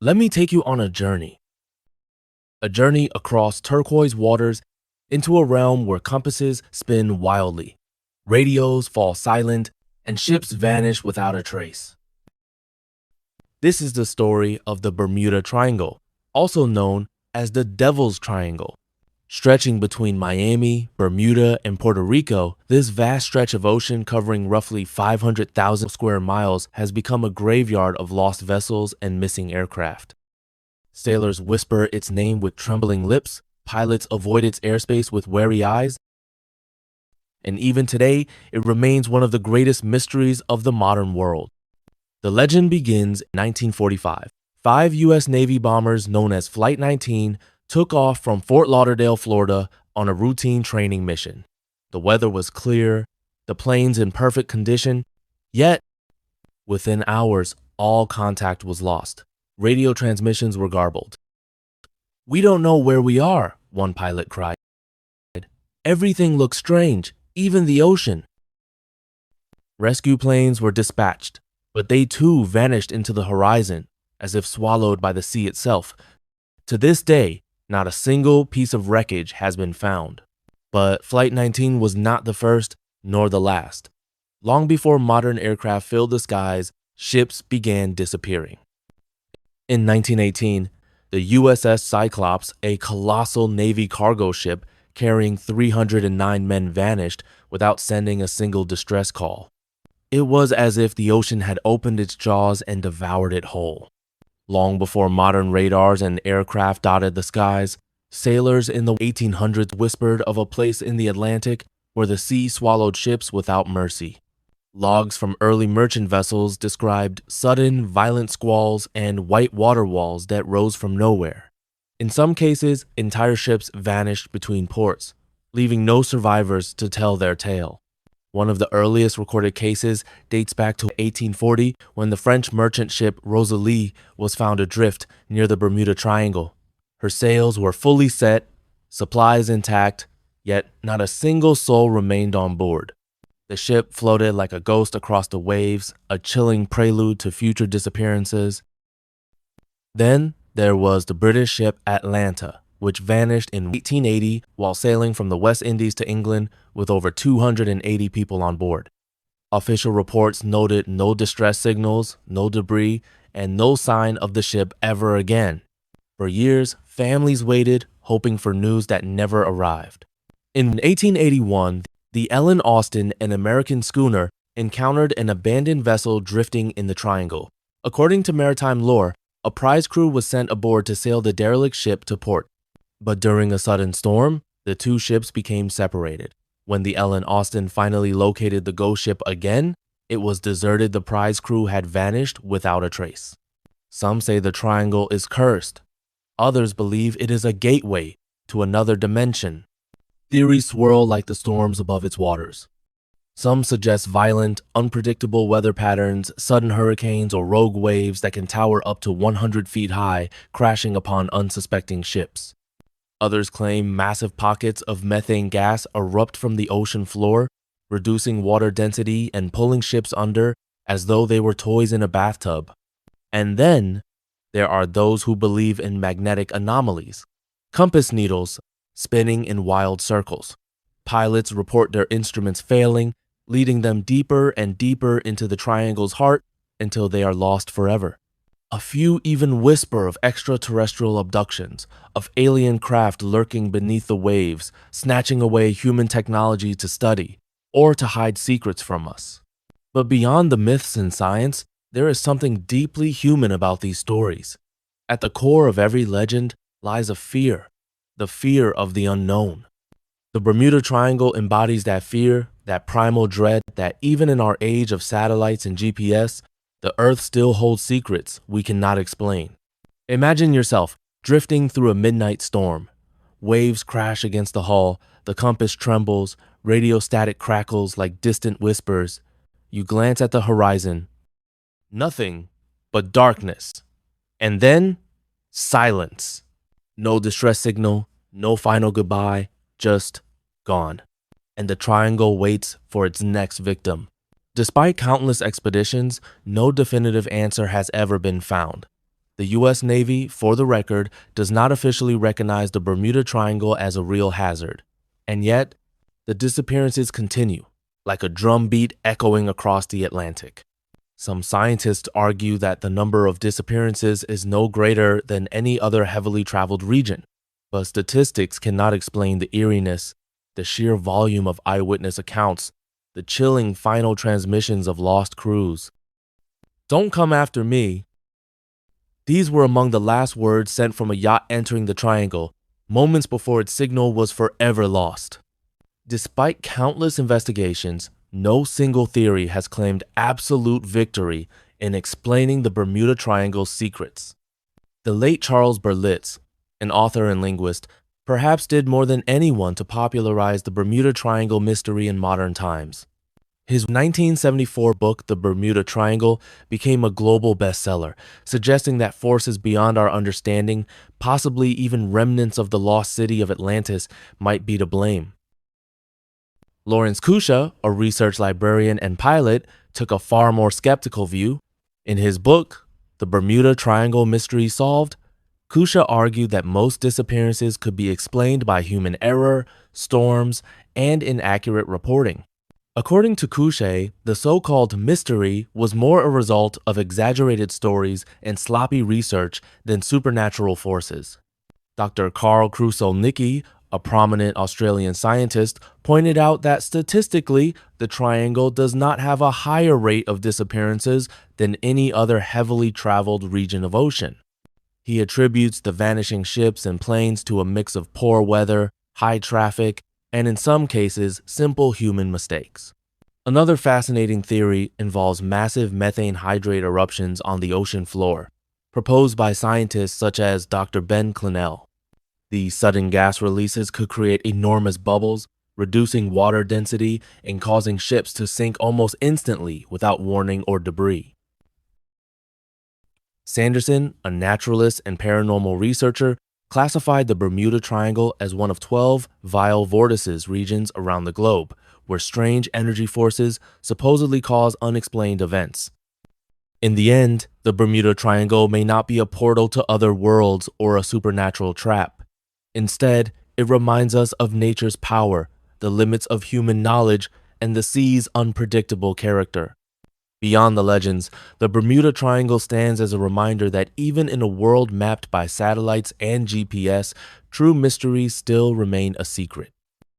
Let me take you on a journey across turquoise waters into a realm where compasses spin wildly, radios fall silent, and ships vanish without a trace. This is the story of the Bermuda Triangle, also known as the Devil's Triangle. Stretching between Miami, Bermuda, and Puerto Rico, this vast stretch of ocean covering roughly 500,000 square miles has become a graveyard of lost vessels and missing aircraft. Sailors whisper its name with trembling lips, pilots avoid its airspace with wary eyes, and even today, it remains one of the greatest mysteries of the modern world. The legend begins in 1945. 5 U.S. Navy bombers known as Flight 19 took off from Fort Lauderdale, Florida on a routine training mission. The weather was clear, the planes in perfect condition, yet within hours, all contact was lost. Radio transmissions were garbled. "We don't know where we are," one pilot cried. "Everything looks strange, even the ocean." Rescue planes were dispatched, but they too vanished into the horizon, as if swallowed by the sea itself. To this day, not a single piece of wreckage has been found. But Flight 19 was not the first, nor the last. Long before modern aircraft filled the skies, ships began disappearing. In 1918, the USS Cyclops, a colossal Navy cargo ship carrying 309 men, vanished without sending a single distress call. It was as if the ocean had opened its jaws and devoured it whole. Long before modern radars and aircraft dotted the skies, sailors in the 1800s whispered of a place in the Atlantic where the sea swallowed ships without mercy. Logs from early merchant vessels described sudden, violent squalls and white water walls that rose from nowhere. In some cases, entire ships vanished between ports, leaving no survivors to tell their tale. One of the earliest recorded cases dates back to 1840 when the French merchant ship Rosalie was found adrift near the Bermuda Triangle. Her sails were fully set, supplies intact, yet not a single soul remained on board. The ship floated like a ghost across the waves, a chilling prelude to future disappearances. Then there was the British ship Atlanta, which vanished in 1880 while sailing from the West Indies to England with over 280 people on board. Official reports noted no distress signals, no debris, and no sign of the ship ever again. For years, families waited, hoping for news that never arrived. In 1881, the Ellen Austin, an American schooner, encountered an abandoned vessel drifting in the triangle. According to maritime lore, a prize crew was sent aboard to sail the derelict ship to port. But during a sudden storm, the two ships became separated. When the Ellen Austin finally located the ghost ship again, it was deserted. The prize crew had vanished without a trace. Some say the triangle is cursed. Others believe it is a gateway to another dimension. Theories swirl like the storms above its waters. Some suggest violent, unpredictable weather patterns, sudden hurricanes, or rogue waves that can tower up to 100 feet high, crashing upon unsuspecting ships. Others claim massive pockets of methane gas erupt from the ocean floor, reducing water density and pulling ships under as though they were toys in a bathtub. And then there are those who believe in magnetic anomalies, compass needles spinning in wild circles. Pilots report their instruments failing, leading them deeper and deeper into the triangle's heart until they are lost forever. A few even whisper of extraterrestrial abductions, of alien craft lurking beneath the waves, snatching away human technology to study or to hide secrets from us. But beyond the myths and science, there is something deeply human about these stories. At the core of every legend lies a fear, the fear of the unknown. The Bermuda Triangle embodies that fear, that primal dread that even in our age of satellites and GPS, the Earth still holds secrets we cannot explain. Imagine yourself drifting through a midnight storm. Waves crash against the hull, the compass trembles, radio static crackles like distant whispers. You glance at the horizon. Nothing but darkness. And then, silence. No distress signal, no final goodbye, just gone. And the triangle waits for its next victim. Despite countless expeditions, no definitive answer has ever been found. The U.S. Navy, for the record, does not officially recognize the Bermuda Triangle as a real hazard. And yet, the disappearances continue, like a drumbeat echoing across the Atlantic. Some scientists argue that the number of disappearances is no greater than any other heavily traveled region, but statistics cannot explain the eeriness, the sheer volume of eyewitness accounts, the chilling final transmissions of lost crews. "Don't come after me." These were among the last words sent from a yacht entering the triangle, moments before its signal was forever lost. Despite countless investigations, no single theory has claimed absolute victory in explaining the Bermuda Triangle's secrets. The late Charles Berlitz, an author and linguist, perhaps did more than anyone to popularize the Bermuda Triangle mystery in modern times. His 1974 book, The Bermuda Triangle, became a global bestseller, suggesting that forces beyond our understanding, possibly even remnants of the lost city of Atlantis, might be to blame. Lawrence Kusha, a research librarian and pilot, took a far more skeptical view. In his book, The Bermuda Triangle Mystery Solved, Kusha argued that most disappearances could be explained by human error, storms, and inaccurate reporting. According to Kusha, the so-called mystery was more a result of exaggerated stories and sloppy research than supernatural forces. Dr. Carl Kruszelnicki, a prominent Australian scientist, pointed out that statistically, the triangle does not have a higher rate of disappearances than any other heavily traveled region of ocean. He attributes the vanishing ships and planes to a mix of poor weather, high traffic, and in some cases, simple human mistakes. Another fascinating theory involves massive methane hydrate eruptions on the ocean floor, proposed by scientists such as Dr. Ben Clennell. These sudden gas releases could create enormous bubbles, reducing water density and causing ships to sink almost instantly without warning or debris. Sanderson, a naturalist and paranormal researcher, classified the Bermuda Triangle as one of 12 vile vortices regions around the globe, where strange energy forces supposedly cause unexplained events. In the end, the Bermuda Triangle may not be a portal to other worlds or a supernatural trap. Instead, it reminds us of nature's power, the limits of human knowledge, and the sea's unpredictable character. Beyond the legends, the Bermuda Triangle stands as a reminder that even in a world mapped by satellites and GPS, true mysteries still remain a secret.